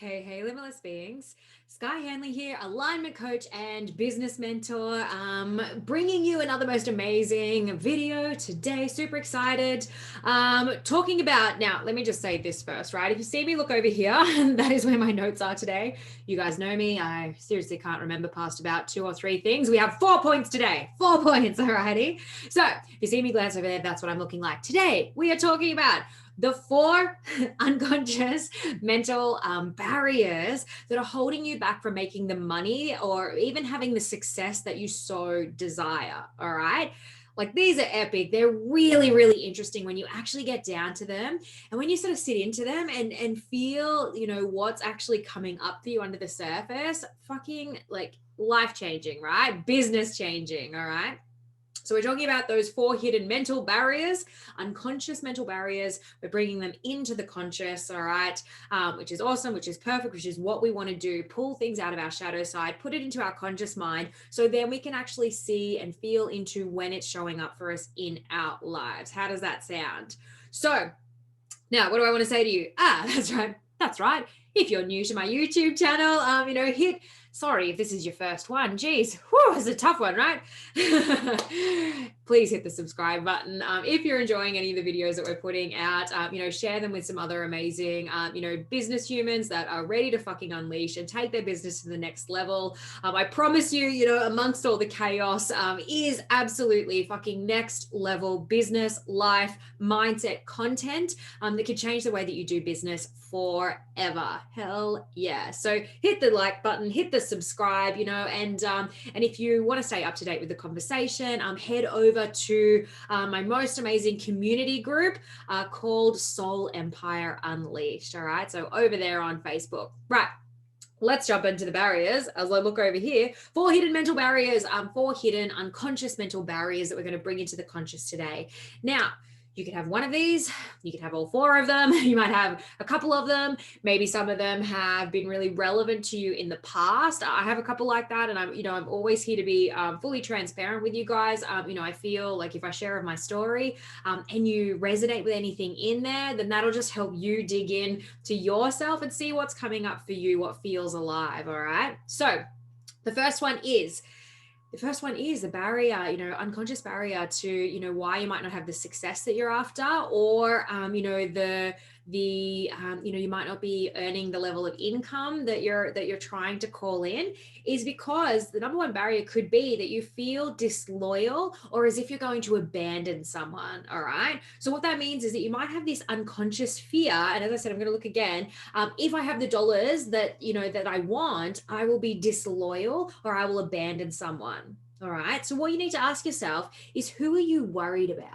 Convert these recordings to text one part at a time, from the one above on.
Hey, limitless beings. Skye Hanley here, alignment coach and business mentor, bringing you another most amazing video today. Super excited. Talking about, now, let me just say this first, right? If you see me look over here, that is where my notes are today. You guys know me. I seriously can't remember past about 2 or 3 things. We have 4 points today. 4 points, alrighty? So if you see me glance over there, that's what I'm looking like. Today, we are talking about the 4 unconscious mental barriers that are holding you back from making the money or even having the success that you so desire. All right. Like these are epic. They're really, really interesting when you actually get down to them and when you sort of sit into them and feel, what's actually coming up for you under the surface. Fucking like life changing, right? Business changing. All right. So we're talking about those 4 hidden mental barriers, unconscious mental barriers. We're bringing them into the conscious, all right, which is awesome, which is perfect, which is what we want to do. Pull things out of our shadow side, put it into our conscious mind, so then we can actually see and feel into when it's showing up for us in our lives. How does that sound? So now, what do I want to say to you? That's right. That's right. If you're new to my YouTube channel, sorry if this is your first one. Geez, whew, it's a tough one, right? Please hit the subscribe button. If you're enjoying any of the videos that we're putting out, share them with some other amazing, business humans that are ready to fucking unleash and take their business to the next level. I promise you, amongst all the chaos, is absolutely fucking next level business, life, mindset content that could change the way that you do business forever. Hell yeah. So hit the like button, hit the subscribe, and if you want to stay up to date with the conversation, head over to my most amazing community group called Soul Empire Unleashed. All right. So over there on Facebook. Right. Let's jump into the barriers as I look over here. 4 hidden mental barriers, 4 hidden unconscious mental barriers that we're going to bring into the conscious today. Now, you could have one of these, you could have all 4 of them, you might have a couple of them, maybe some of them have been really relevant to you in the past. I have a couple like that, and I'm always here to be fully transparent with you guys. I feel like if I share of my story and you resonate with anything in there, then that'll just help you dig in to yourself and see what's coming up for you, what feels alive. All right. So the first one is the barrier, unconscious barrier to, why you might not have the success that you're after, or, you might not be earning the level of income that you're trying to call in, is because the number one barrier could be that you feel disloyal or as if you're going to abandon someone. All right. So what that means is that you might have this unconscious fear. And as I said, I'm going to look again. If I have the dollars that I want, I will be disloyal or I will abandon someone. All right. So what you need to ask yourself is, who are you worried about?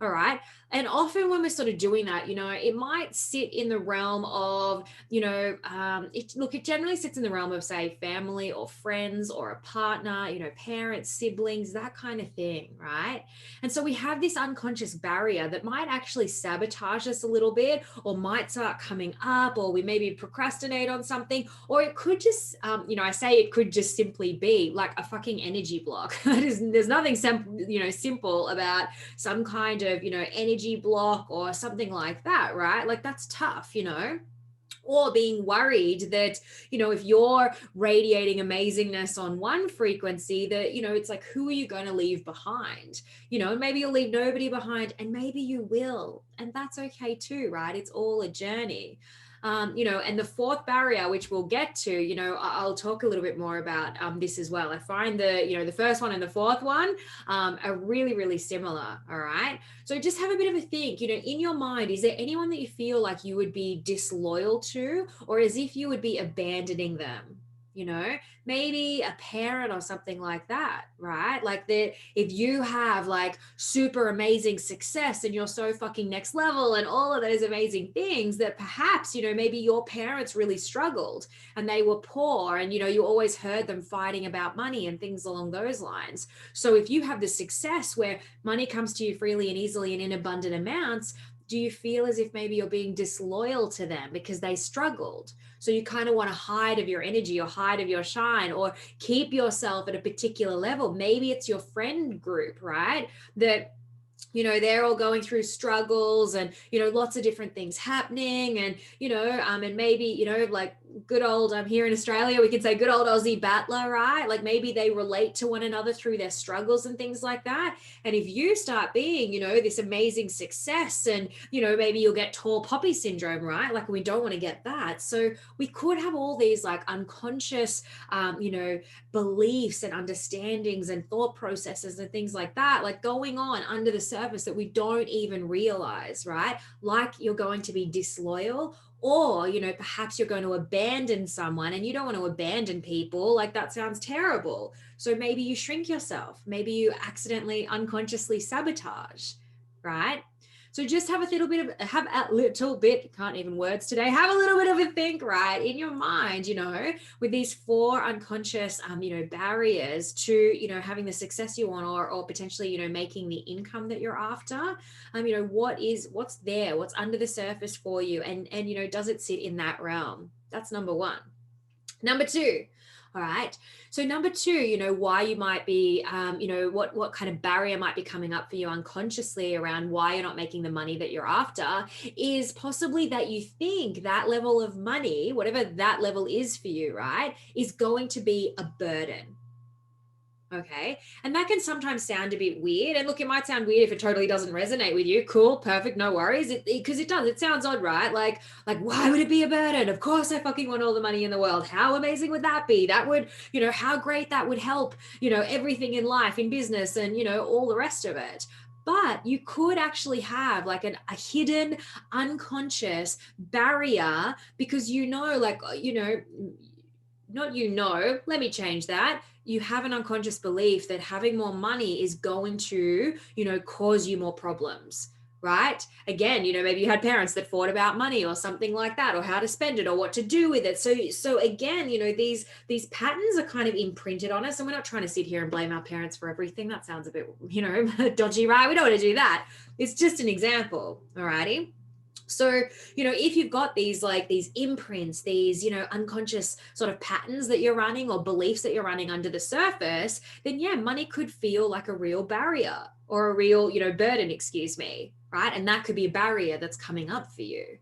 All right. And often when we're sort of doing that, it might sit in the realm of, it generally sits in the realm of, say, family or friends or a partner, parents, siblings, that kind of thing. Right. And so we have this unconscious barrier that might actually sabotage us a little bit, or might start coming up, or we maybe procrastinate on something, or it could just, I say it could just simply be like a fucking energy block. There's nothing simple about some kind of, energy block or something like that, right? Like that's tough, or being worried that, if you're radiating amazingness on one frequency, that, it's like, who are you going to leave behind? Maybe you'll leave nobody behind, and maybe you will. And that's okay too, right? It's all a journey. And the 4th barrier, which we'll get to, I'll talk a little bit more about this as well. I find the first one and the 4th one are really, really similar. All right. So just have a bit of a think, in your mind, is there anyone that you feel like you would be disloyal to, or as if you would be abandoning them? Maybe a parent or something like that, right? Like that, if you have like super amazing success and you're so fucking next level and all of those amazing things, that perhaps, maybe your parents really struggled and they were poor, and, you always heard them fighting about money and things along those lines. So if you have the success where money comes to you freely and easily and in abundant amounts, do you feel as if maybe you're being disloyal to them because they struggled? So you kind of want to hide of your energy or hide of your shine, or keep yourself at a particular level. Maybe it's your friend group, right? That they're all going through struggles and, lots of different things happening. And, and maybe, like good old, here in Australia, we could say good old Aussie battler, right? Like maybe they relate to one another through their struggles and things like that. And if you start being, this amazing success and, maybe you'll get tall poppy syndrome, right? Like we don't want to get that. So we could have all these like unconscious, beliefs and understandings and thought processes and things like that, like going on under the surface that we don't even realize, right? Like you're going to be disloyal, or perhaps you're going to abandon someone, and you don't want to abandon people. Like that sounds terrible. So maybe you shrink yourself, maybe you accidentally unconsciously sabotage, right? So just have a little bit, can't even words today, have a little bit of a think, right, in your mind, with these 4 unconscious, barriers to, having the success you want, or potentially, making the income that you're after. What's there, what's under the surface for you, and does it sit in that realm? That's number 1. Number 2. All right. So number 2, why you might be, what kind of barrier might be coming up for you unconsciously around why you're not making the money that you're after, is possibly that you think that level of money, whatever that level is for you, right, is going to be a burden. Okay. And that can sometimes sound a bit weird. And look, it might sound weird if it totally doesn't resonate with you. Cool, perfect, no worries. Because it does. It sounds odd, right? Like, why would it be a burden? Of course, I fucking want all the money in the world. How amazing would that be? That would, how great that would help, everything in life, in business, and, all the rest of it. But you could actually have like a hidden, unconscious barrier because, let me change that. You have an unconscious belief that having more money is going to, cause you more problems, right? Again, maybe you had parents that fought about money or something like that, or how to spend it or what to do with it. So again, these patterns are kind of imprinted on us, and we're not trying to sit here and blame our parents for everything. That sounds a bit, dodgy, right? We don't want to do that. It's just an example. Alrighty. So, if you've got these imprints, these, unconscious sort of patterns that you're running, or beliefs that you're running under the surface, then yeah, money could feel like a real barrier, or a real, burden, excuse me, right? And that could be a barrier that's coming up for you.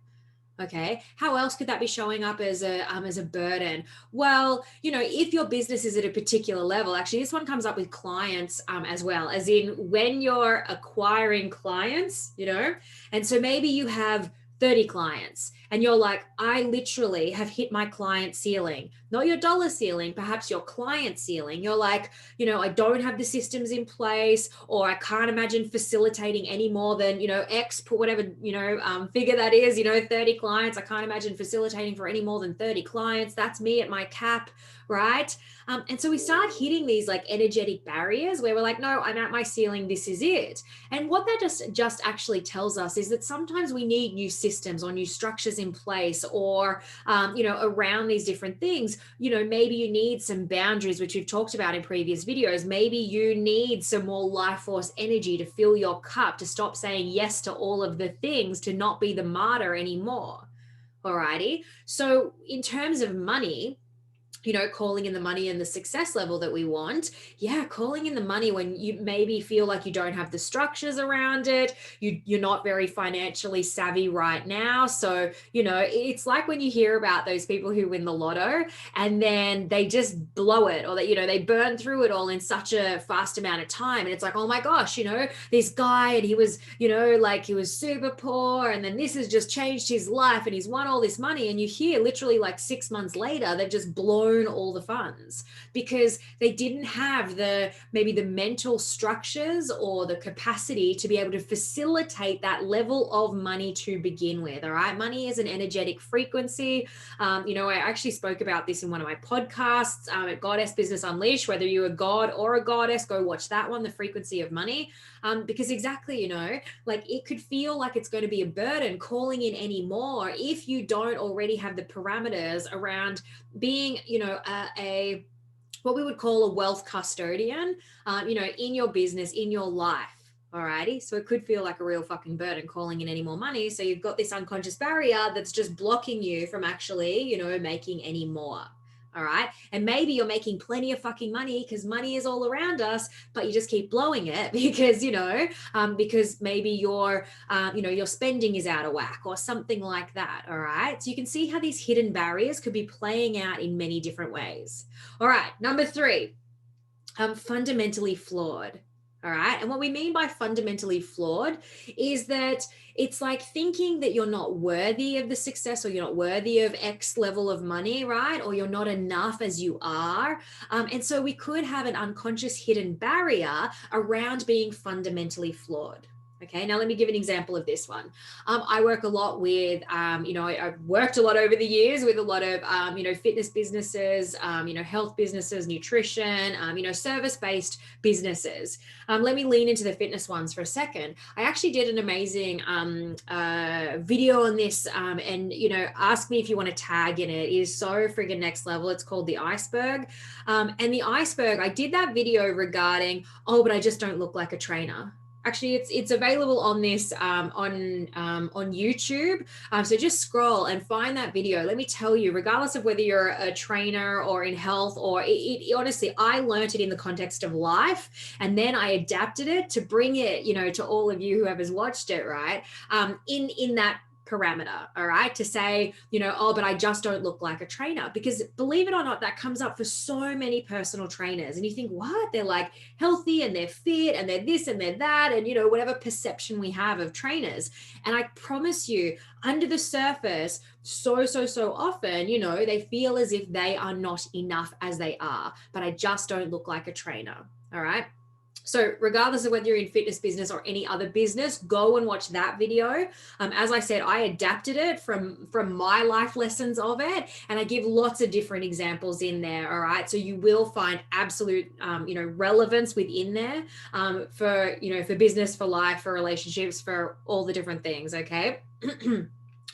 Okay. How else could that be showing up as a burden? Well, if your business is at a particular level, actually, this one comes up with clients as well, as in when you're acquiring clients, and so maybe you have 30 clients and you're like, I literally have hit my client ceiling, not your dollar ceiling, perhaps your client ceiling. You're like, I don't have the systems in place, or I can't imagine facilitating any more than, X, put whatever, figure that is, 30 clients. I can't imagine facilitating for any more than 30 clients. That's me at my cap, right? And so we start hitting these like energetic barriers where we're like, no, I'm at my ceiling. This is it. And what that just actually tells us is that sometimes we need new systems or new structures in place, or, around these different things. Maybe you need some boundaries, which we've talked about in previous videos. Maybe you need some more life force energy to fill your cup, to stop saying yes to all of the things, to not be the martyr anymore. Alrighty. So in terms of money, calling in the money and the success level that we want. Yeah, calling in the money when you maybe feel like you don't have the structures around it. You're not very financially savvy right now. So, it's like when you hear about those people who win the lotto and then they just blow it, or that, they burn through it all in such a fast amount of time. And it's like, oh my gosh, this guy, and he was, he was super poor. And then this has just changed his life and he's won all this money. And you hear literally like 6 months later, they've just blown all the funds because they didn't have maybe the mental structures or the capacity to be able to facilitate that level of money to begin with. All right. Money is an energetic frequency. I actually spoke about this in one of my podcasts at Goddess Business Unleashed. Whether you're a god or a goddess, go watch that one, The Frequency of Money. Because exactly, it could feel like it's going to be a burden calling in anymore if you don't already have the parameters around being, what we would call a wealth custodian, in your business, in your life. Alrighty. So it could feel like a real fucking burden calling in any more money. So you've got this unconscious barrier that's just blocking you from actually, making any more. All right. And maybe you're making plenty of fucking money because money is all around us, but you just keep blowing it because, because maybe your spending is out of whack or something like that. All right. So you can see how these hidden barriers could be playing out in many different ways. All right. Number 3, fundamentally flawed. All right. And what we mean by fundamentally flawed is that it's like thinking that you're not worthy of the success, or you're not worthy of X level of money, right? Or you're not enough as you are. And so we could have an unconscious hidden barrier around being fundamentally flawed. Okay, now let me give an example of this one. I work a lot with, I've worked a lot over the years with a lot of, fitness businesses, health businesses, nutrition, service-based businesses. Let me lean into the fitness ones for a second. I actually did an amazing video on this, and, ask me if you want to tag in it. It is so friggin' next level. It's called The Iceberg. And The Iceberg, I did that video regarding, but I just don't look like a trainer. Actually, it's available on this on YouTube. So just scroll and find that video. Let me tell you, regardless of whether you're a trainer or in health, or honestly, I learned it in the context of life, and then I adapted it to bring it, to all of you whoever's watched it, right? In that parameter, all right, to say, but I just don't look like a trainer. Because believe it or not, that comes up for so many personal trainers, and you think, what? They're like healthy and they're fit and they're this and they're that, and whatever perception we have of trainers. And I promise you, under the surface, so often, they feel as if they are not enough as they are, but I just don't look like a trainer. All right. So regardless of whether you're in fitness business or any other business, go and watch that video. As I said, I adapted it from my life lessons of it, and I give lots of different examples in there. All right. So you will find absolute, relevance within there, for business, for life, for relationships, for all the different things. Okay.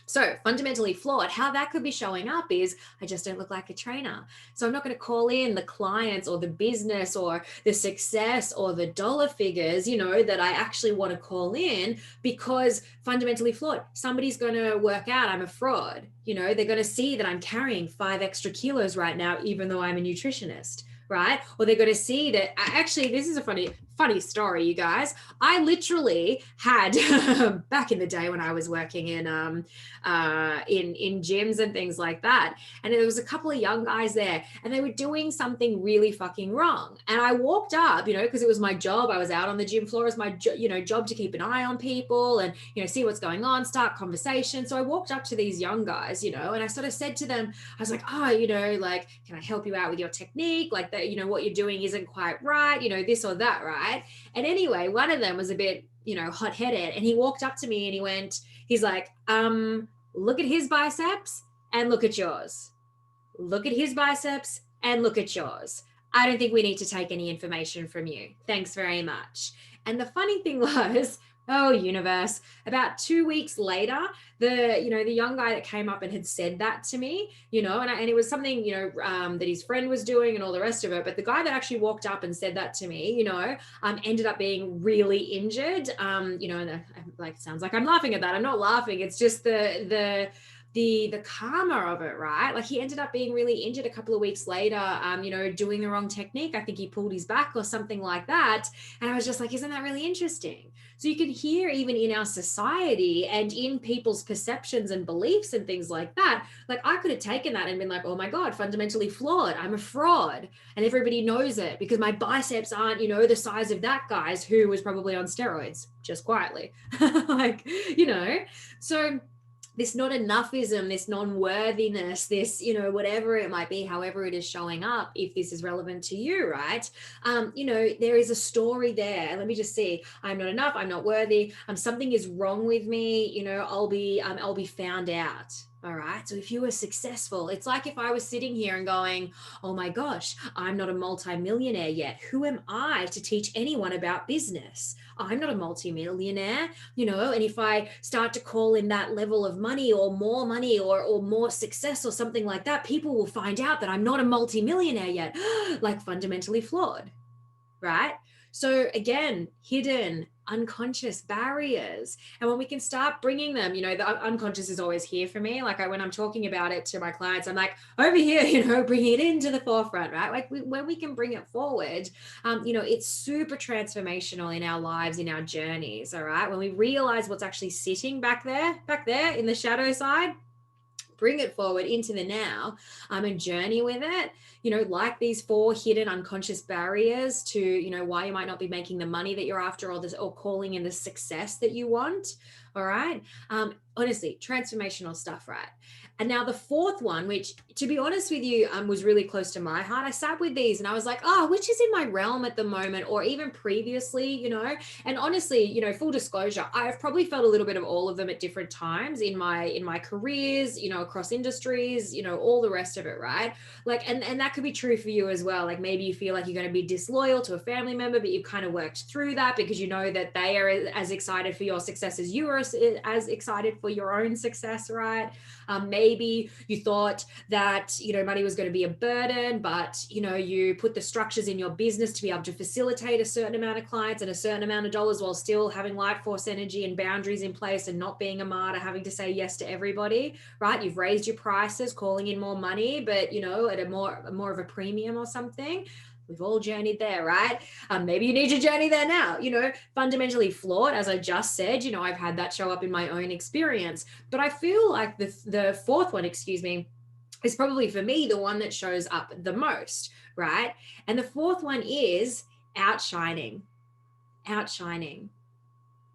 So fundamentally flawed, how that could be showing up is, I just don't look like a trainer. So I'm not going to call in the clients or the business or the success or the dollar figures, that I actually want to call in, because fundamentally flawed. Somebody's going to work out I'm a fraud. They're going to see that I'm carrying 5 extra kilos right now, even though I'm a nutritionist. Right? Or they're going to see that actually, this is a funny story, you guys. I literally had back in the day when I was working in gyms and things like that, and there was a couple of young guys there, and they were doing something really fucking wrong. And I walked up, because it was my job. I was out on the gym floor. It's my job to keep an eye on people and see what's going on, start conversation. So I walked up to these young guys, and I sort of said to them, I was like, like, can I help you out with your technique? Like that, what you're doing isn't quite right, this or that, right? And anyway, one of them was a bit, hot-headed, and he walked up to me and he's like, look at his biceps and look at yours. Look at his biceps and look at yours. I don't think we need to take any information from you. Thanks very much. And the funny thing was, oh, universe, about 2 weeks later, the young guy that came up and had said that to me, and it was something, that his friend was doing and all the rest of it. But the guy that actually walked up and said that to me, ended up being really injured. And like, sounds like I'm laughing at that. I'm not laughing. It's just the karma of it, right? Like, he ended up being really injured a couple of weeks later, doing the wrong technique. I think he pulled his back or something like that. And I was just like, isn't that really interesting? So you can hear, even in our society and in people's perceptions and beliefs and things like that, like, I could have taken that and been like, oh my God, fundamentally flawed. I'm a fraud. And everybody knows it because my biceps aren't, the size of that guy's who was probably on steroids, just quietly. So this not enoughism, this non-worthiness, this, whatever it might be, however it is showing up, if this is relevant to you, right? There is a story there. Let me just see. I'm not enough. I'm not worthy. Something is wrong with me. I'll be found out. All right. So if you were successful, it's like if I was sitting here and going, oh my gosh, I'm not a multimillionaire yet. Who am I to teach anyone about business? I'm not a multimillionaire, and if I start to call in that level of money or more success or something like that, people will find out that I'm not a multimillionaire yet, like fundamentally flawed, right? So again, hidden, unconscious barriers. And when we can start bringing them, the unconscious is always here for me. Like when I'm talking about it to my clients, I'm like, over here, bring it into the forefront, right? Like when we can bring it forward, it's super transformational in our lives, in our journeys. All right. When we realize what's actually sitting back there in the shadow side, bring it forward into the now, and journey with it, like these 4 hidden unconscious barriers to, why you might not be making the money that you're after, or calling in the success that you want. All right. Honestly, transformational stuff, right? And now the 4th one, which to be honest with you, was really close to my heart. I sat with these and I was like, oh, which is in my realm at the moment, or even previously, and honestly, full disclosure, I've probably felt a little bit of all of them at different times in my careers, across industries, all the rest of it, right? Like, and that could be true for you as well. Like maybe you feel like you're going to be disloyal to a family member, but you've kind of worked through that because you know that they are as excited for your success as you are as excited for your own success, right? Maybe you thought that, money was going to be a burden, but, you put the structures in your business to be able to facilitate a certain amount of clients and a certain amount of dollars while still having light force energy and boundaries in place and not being a martyr, having to say yes to everybody, right? You've raised your prices, calling in more money, but, at a more of a premium or something. We've all journeyed there, right? Maybe you need to journey there now, fundamentally flawed, as I just said, I've had that show up in my own experience. But I feel like the 4th one, is probably for me the one that shows up the most, right? And the 4th one is outshining.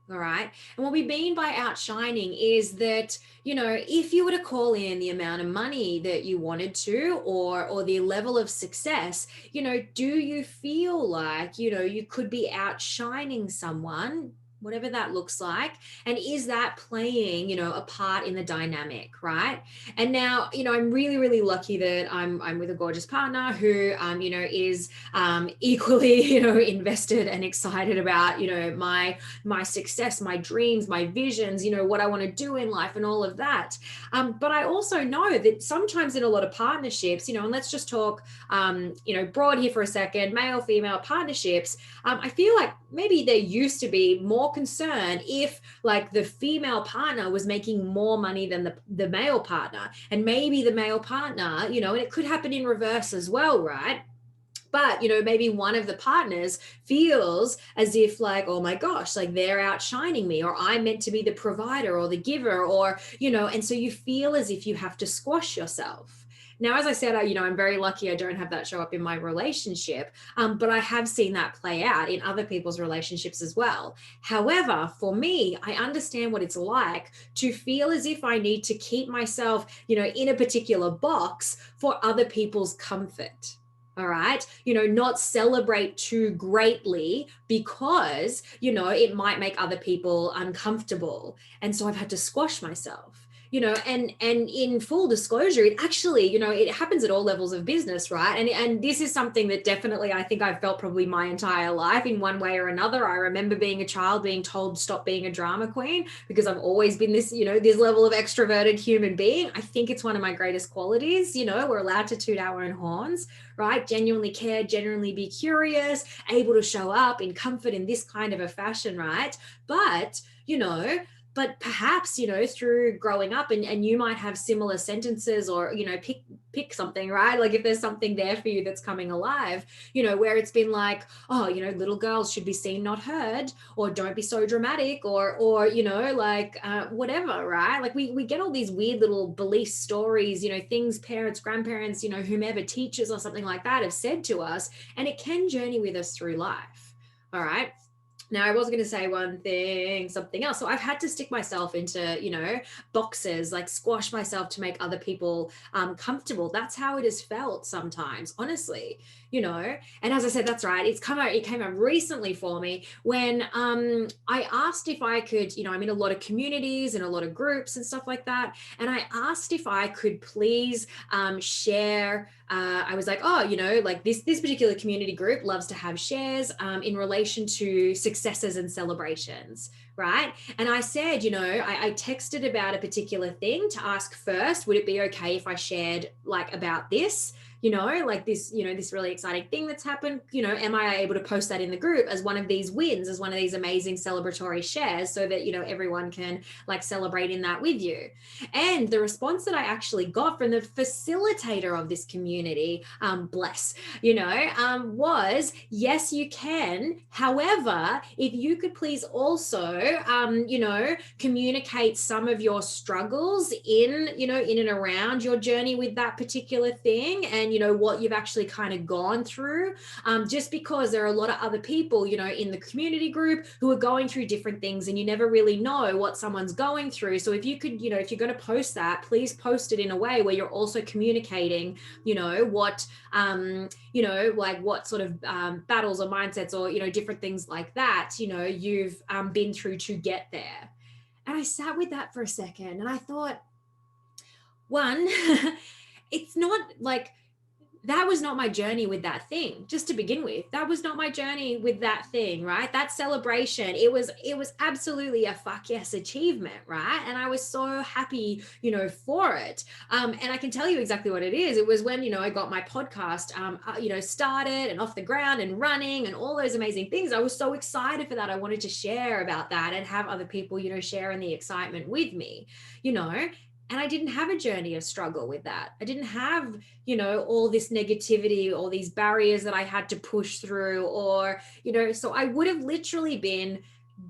All right. And what we mean by outshining is that, if you were to call in the amount of money that you wanted to, or the level of success, do you feel like, you could be outshining someone, whatever that looks like? And is that playing, a part in the dynamic, right? And now, I'm really, really lucky that I'm with a gorgeous partner who, is equally, invested and excited about, my success, my dreams, my visions, what I want to do in life and all of that. But I also know that sometimes in a lot of partnerships, and let's just talk, broad here for a second, male, female partnerships. I feel like maybe there used to be more concern if like the female partner was making more money than the male partner, and maybe the male partner, and it could happen in reverse as well, right? But maybe one of the partners feels as if like, oh my gosh, like they're outshining me, or I'm meant to be the provider or the giver, or and so you feel as if you have to squash yourself. Now, as I said, I'm very lucky I don't have that show up in my relationship, but I have seen that play out in other people's relationships as well. However, for me, I understand what it's like to feel as if I need to keep myself, in a particular box for other people's comfort. All right. Not celebrate too greatly because, it might make other people uncomfortable. And so I've had to squash myself. And in full disclosure, it actually, it happens at all levels of business, right? And this is something that definitely I think I've felt probably my entire life in one way or another. I remember being a child being told stop being a drama queen because I've always been this, this level of extroverted human being. I think it's one of my greatest qualities. We're allowed to toot our own horns, right? Genuinely care, genuinely be curious, able to show up in comfort in this kind of a fashion, right? But perhaps, through growing up and you might have similar sentences or, pick something, right? Like if there's something there for you that's coming alive, where it's been like, oh, little girls should be seen, not heard, or don't be so dramatic, or whatever, right? Like we get all these weird little belief stories, things parents, grandparents, whomever, teachers or something like that have said to us, and it can journey with us through life. All right. Now, I was going to say one thing, something else. So I've had to stick myself into, boxes, like squash myself to make other people comfortable. That's how it has felt sometimes, honestly, And as I said, that's right. It came out recently for me when I asked if I could, I'm in a lot of communities and a lot of groups and stuff like that. And I asked if I could please share. I was like, oh, like this particular community group loves to have shares in relation to successes and celebrations, right? And I said, I texted about a particular thing to ask first, would it be okay if I shared like about this? Like this, this really exciting thing that's happened, am I able to post that in the group as one of these wins, as one of these amazing celebratory shares so that, everyone can like celebrate in that with you? And the response that I actually got from the facilitator of this community, bless, was yes, you can. However, if you could please also, communicate some of your struggles in and around your journey with that particular thing, and what you've actually kind of gone through, just because there are a lot of other people in the community group who are going through different things, and you never really know what someone's going through. So if you could, if you're going to post that, please post it in a way where you're also communicating what like what sort of battles or mindsets or different things like that you've been through to get there. And I sat with that for a second, and I thought, one, it's not like, that was not my journey with that thing, just to begin with. That was not my journey with that thing, right? That celebration, it was absolutely a fuck yes achievement, right? And I was so happy, for it. And I can tell you exactly what it is. It was when, I got my podcast, started and off the ground and running and all those amazing things. I was so excited for that. I wanted to share about that and have other people, share in the excitement with me, and I didn't have a journey of struggle with that. I didn't have, all this negativity or these barriers that I had to push through, or, so I would have literally been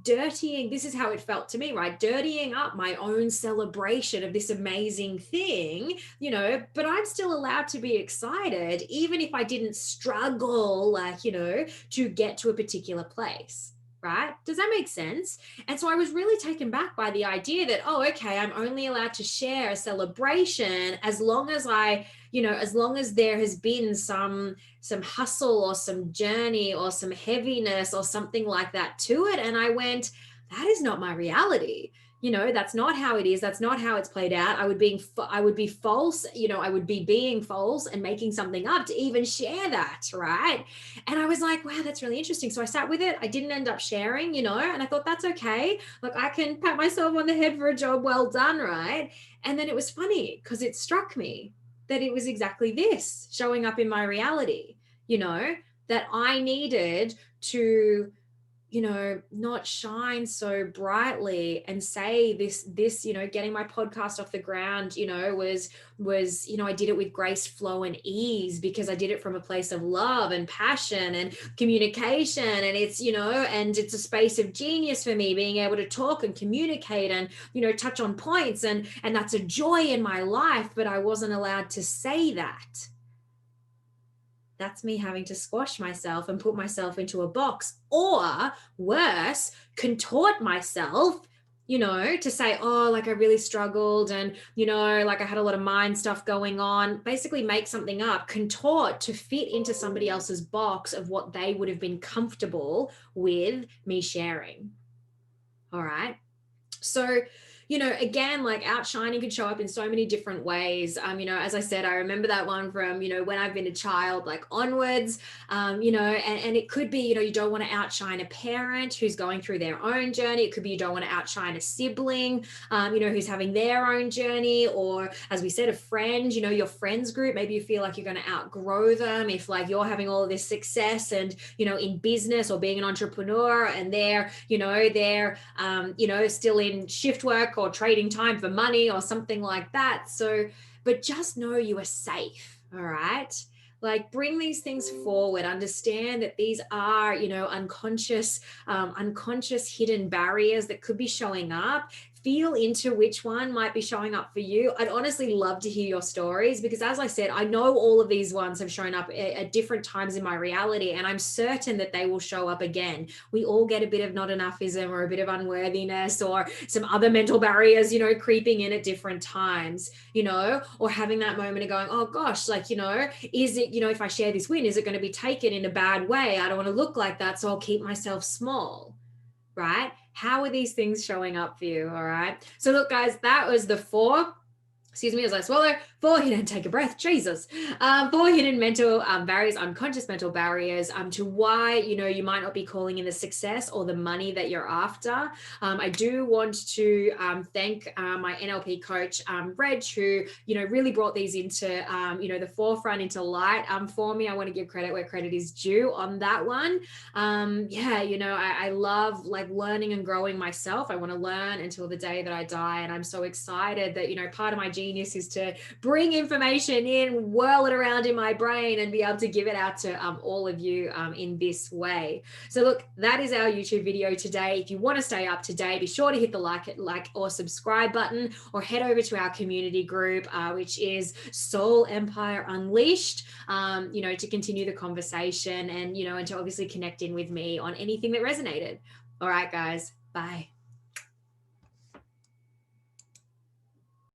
dirtying, this is how it felt to me, right? Dirtying up my own celebration of this amazing thing, but I'm still allowed to be excited, even if I didn't struggle, like, to get to a particular place. Right? Does that make sense? And so I was really taken back by the idea that, oh, okay, I'm only allowed to share a celebration as long as as long as there has been some hustle or some journey or some heaviness or something like that to it. And I went, that is not my reality. That's not how it is. That's not how it's played out. I would be false. I would be being false and making something up to even share that. Right. And I was like, wow, that's really interesting. So I sat with it. I didn't end up sharing, and I thought, that's okay. Like, I can pat myself on the head for a job well done. Right. And then it was funny because it struck me that it was exactly this showing up in my reality, that I needed to not shine so brightly and say this, getting my podcast off the ground, was, I did it with grace, flow, and ease, because I did it from a place of love and passion and communication. And it's, and it's a space of genius for me, being able to talk and communicate and, touch on points. And that's a joy in my life, but I wasn't allowed to say that. That's me having to squash myself and put myself into a box, or worse, contort myself, to say, oh, like I really struggled and, like I had a lot of mind stuff going on, basically make something up, contort to fit into somebody else's box of what they would have been comfortable with me sharing. All right. So, again, like outshining can show up in so many different ways. As I said, I remember that one from, when I've been a child, like onwards, and it could be, you don't want to outshine a parent who's going through their own journey. It could be you don't want to outshine a sibling, who's having their own journey, or as we said, a friend, your friends group, maybe you feel like you're going to outgrow them if like you're having all of this success and, in business or being an entrepreneur, and they're still in shift work or trading time for money or something like that. So, but just know you are safe. All right. Like, bring these things forward, understand that these are, unconscious hidden barriers that could be showing up. Feel into which one might be showing up for you. I'd honestly love to hear your stories, because as I said, I know all of these ones have shown up at different times in my reality, and I'm certain that they will show up again. We all get a bit of not enough-ism or a bit of unworthiness or some other mental barriers, creeping in at different times, or having that moment of going, oh gosh, like, is it, if I share this win, is it going to be taken in a bad way? I don't want to look like that, so I'll keep myself small. Right? How are these things showing up for you? All right. So look, guys, that was the 4 excuse me as I swallow, 4 hidden, take a breath, Jesus, 4 hidden mental barriers, unconscious mental barriers to why, you might not be calling in the success or the money that you're after. I do want to thank my NLP coach, Reg, who, really brought these into, the forefront, into light for me. I want to give credit where credit is due on that one. I love like learning and growing myself. I want to learn until the day that I die. And I'm so excited that, part of my genius is to bring information in, whirl it around in my brain, and be able to give it out to all of you in this way. So look, that is our YouTube video today. If you want to stay up to date, be sure to hit the like or subscribe button, or head over to our community group, which is Soul Empire Unleashed, to continue the conversation and, and to obviously connect in with me on anything that resonated. All right, guys, bye.